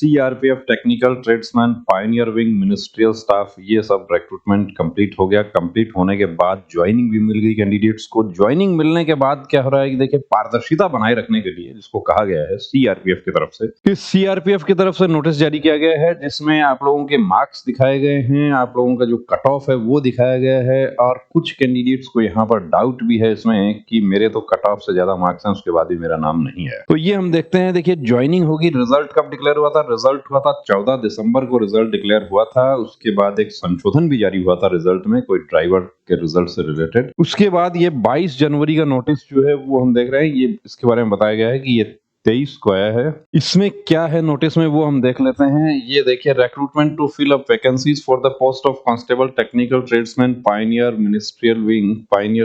CRPF technical tradesman pioneer wing ministerial staff ये सब recruitment complete हो गया। कंप्लीट होने के बाद ज्वाइनिंग भी मिल गई कैंडिडेट्स को। ज्वाइनिंग मिलने के बाद क्या हो रहा है कि देखिए पारदर्शिता बनाए रखने के लिए जिसको कहा गया है सीआरपीएफ की तरफ से कि सीआरपीएफ की तरफ से नोटिस जारी किया गया है जिसमें आप लोगों के मार्क्स दिखाए गए हैं, आप लोगों का जो कट ऑफ है वो दिखाया गया है और कुछ कैंडिडेट्स को यहाँ पर डाउट भी है इसमें कि मेरे तो कट ऑफ से ज्यादा मार्क्स हैं उसके बाद भी मेरा नाम नहीं है। तो ये हम देखते हैं। देखिए ज्वाइनिंग होगी, रिजल्ट कब डिक्लेयर हुआ था? रिजल्ट हुआ था 14 दिसंबर को रिजल्ट डिक्लेयर हुआ था। उसके बाद एक संशोधन भी जारी हुआ था रिजल्ट में कोई ड्राइवर के रिजल्ट से रिलेटेड। उसके बाद ये 22 जनवरी का नोटिस जो है वो हम देख रहे हैं। ये इसके बारे में बताया गया है कि ये 23 को आया है। इसमें क्या है नोटिस में वो हम देख लेते हैं। ये देखिए, recruitment to fill up vacancies for the post of constable technical tradesman pioneer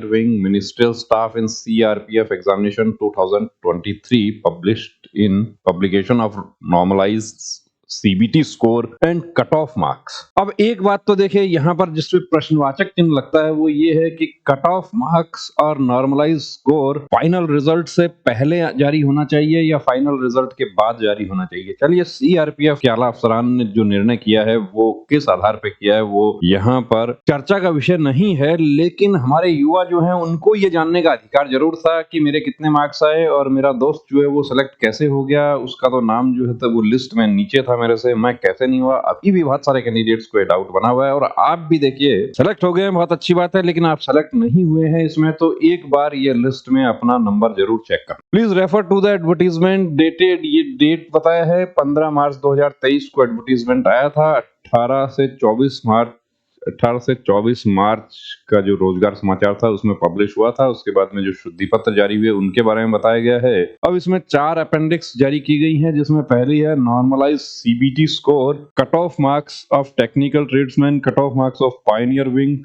wing ministerial staff in CRPF examination 2023 published in publication of normalised CBT score and cut off marks. अब एक बात तो देखिए यहाँ पर जिसपे प्रश्नवाचक चिन्ह लगता है वो ये है कि कट ऑफ मार्क्स और नॉर्मलाइज स्कोर फाइनल रिजल्ट से पहले जारी होना चाहिए या फाइनल रिजल्ट के बाद जारी होना चाहिए। चलिए, सीआरपीएफ के आला अफसरान ने जो निर्णय किया है वो किस आधार पे किया है वो यहाँ पर चर्चा का विषय नहीं है, लेकिन हमारे युवा जो है उनको ये जानने का अधिकार जरूर था कि मेरे कितने मार्क्स आए और मेरा दोस्त जो है वो सिलेक्ट कैसे हो गया, उसका तो नाम जो है तो वो लिस्ट में नीचे था मेरे से, मैं कैसे नहीं हुआ। अभी भी बहुत सारे कैंडिडेट्स को डाउट बना हुआ है और आप भी देखिए सेलेक्ट हो गए हैं, बहुत अच्छी बात है, लेकिन आप सेलेक्ट नहीं हुए हैं इसमें, तो एक बार ये लिस्ट में अपना नंबर जरूर चेक कर। Please refer to the advertisement dated. ये डेट बताया है 15 मार्च 2023 को एडवर्टीजमेंट आया था। 18 से 24 मार्च का जो रोजगार समाचार था उसमें पब्लिश हुआ था। उसके बाद में जो शुद्धि पत्र जारी हुए उनके बारे में बताया गया है। अब इसमें 4 अपेंडिक्स जारी की गई हैं जिसमें पहली है normalise CBT score, cut off marks of technical tradesman, cut off marks of pioneer wing,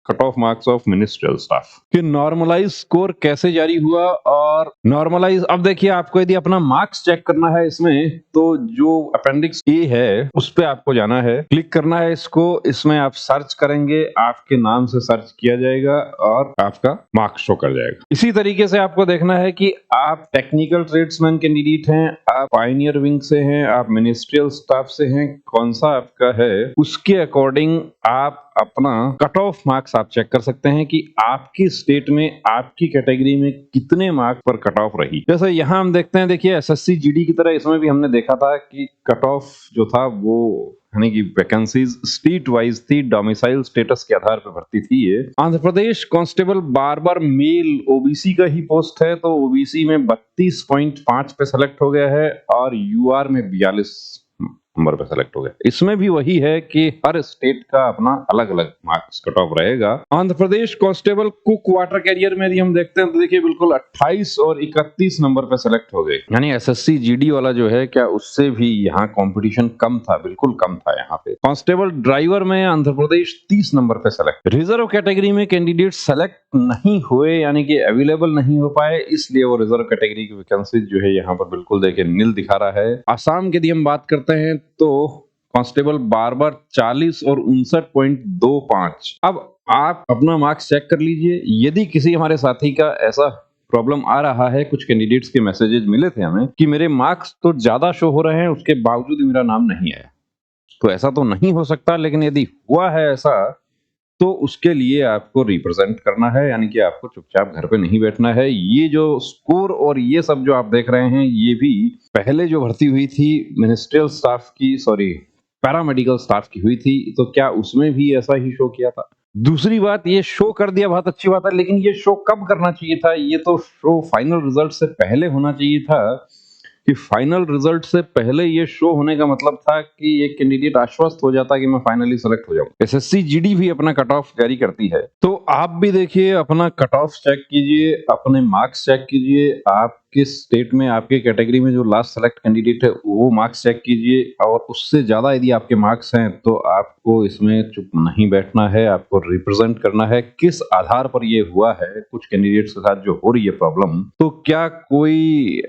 cut off marks of ministerial staff. कि नॉर्मलाइज स्कोर कैसे जारी हुआ और नॉर्मलाइज, अब देखिए आपको यदि अपना मार्क्स चेक करना है इसमें तो जो अपेंडिक्स ए है उस पे आपको जाना है, क्लिक करना है इसको। इसमें आप सर्च करेंगे, आपके नाम से सर्च किया जाएगा और आपका मार्क्स शो कर जाएगा। इसी तरीके से आपको देखना है कि आप टेक्निकल ट्रेड्समैन कैंडिडेट हैं, आप पायनियर विंग से हैं, आप मिनिस्ट्रियल स्टाफ से हैं, कौन सा आपका है उसके अकॉर्डिंग आप अपना कट ऑफ मार्क्स आप चेक कर सकते हैं कि आपकी स्टेट में आपकी कैटेगरी में कितने मार्क्स पर कट ऑफ रही। जैसे यहाँ हम देखते हैं, देखिए एसएससी जीडी की तरह इसमें भी हमने देखा था कि कट ऑफ जो था वो यानी कि वैकेंसीज स्टेट वाइज थी, डोमिसाइल स्टेटस के आधार पर भर्ती थी। ये आंध्र प्रदेश कांस्टेबल बार मेल ओबीसी का ही पोस्ट है, तो ओबीसी में 32.5 पे सेलेक्ट हो गया है और यूआर में 42 नंबर पे सेलेक्ट हो गया। इसमें भी वही है कि हर स्टेट का अपना अलग अलग मार्क्स कट ऑफ रहेगा। Andhra Pradesh constable cook water career में यदि हम देखते हैं तो देखिए बिल्कुल 28 और 31 नंबर पे सेलेक्ट हो गए। यानी एसएससी जीडी वाला जो है क्या उससे भी यहाँ कंपटीशन कम था, बिल्कुल कम था यहाँ पे। कांस्टेबल ड्राइवर में आंध्र प्रदेश 30 नंबर पे सेलेक्ट। रिजर्व कैटेगरी में कैंडिडेट सेलेक्ट नहीं हुए यानी कि अवेलेबल नहीं हो पाए, इसलिए वो रिजर्व कैटेगरी की वैकेंसी जो है यहाँ पर बिल्कुल देखिए नील दिखा रहा है। आसाम की यदि हम बात करते हैं तो कांस्टेबल बार 40 और 59.25। अब आप अपना मार्क्स चेक कर लीजिए। यदि किसी हमारे साथी का ऐसा प्रॉब्लम आ रहा है, कुछ कैंडिडेट्स के मैसेजेस मिले थे हमें कि मेरे मार्क्स तो ज्यादा शो हो रहे हैं उसके बावजूद मेरा नाम नहीं आया, तो ऐसा तो नहीं हो सकता। लेकिन यदि हुआ है ऐसा तो उसके लिए आपको रिप्रेजेंट करना है, यानी कि आपको चुपचाप घर पे नहीं बैठना है। ये जो स्कोर और ये सब जो आप देख रहे हैं ये भी पहले जो भर्ती हुई थी मिनिस्ट्रियल स्टाफ की, सॉरी पैरामेडिकल स्टाफ की हुई थी, तो क्या उसमें भी ऐसा ही शो किया था? दूसरी बात, ये शो कर दिया, बहुत अच्छी बात है, लेकिन ये शो कब करना चाहिए था? ये तो शो फाइनल रिजल्ट से पहले होना चाहिए था कि फाइनल रिजल्ट से पहले ये शो होने का मतलब था कि एक कैंडिडेट आश्वस्त हो जाता कि मैं फाइनली सेलेक्ट हो जाऊं। एसएससी जीडी भी अपना कट ऑफ जारी करती है, तो आप भी देखिए अपना कट ऑफ चेक कीजिए, अपने मार्क्स चेक कीजिए, आप किस स्टेट में आपके कैटेगरी में जो लास्ट सेलेक्ट कैंडिडेट है वो मार्क्स चेक कीजिए, और उससे ज्यादा यदि आपके मार्क्स हैं तो आपको इसमें चुप नहीं बैठना है, आपको रिप्रेजेंट करना है। किस आधार पर ये हुआ है कुछ कैंडिडेट्स के साथ जो हो रही है प्रॉब्लम, तो क्या कोई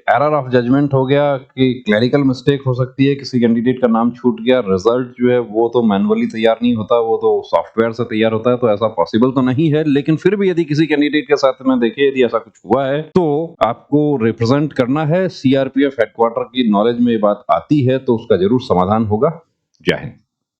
एरर ऑफ जजमेंट हो गया कि क्लरिकल मिस्टेक हो सकती है, किसी कैंडिडेट का नाम छूट गया, रिजल्ट जो है वो तो मैनुअली तैयार नहीं होता, वो तो सॉफ्टवेयर से तैयार होता है, तो ऐसा पॉसिबल तो नहीं है। लेकिन फिर भी यदि किसी कैंडिडेट के साथ में देखिए यदि ऐसा कुछ हुआ है तो आपको रिप्रेजेंट करना है, सीआरपीएफ हेडक्वार्टर की नॉलेज में ये बात आती है तो उसका जरूर समाधान होगा। जय हिंद।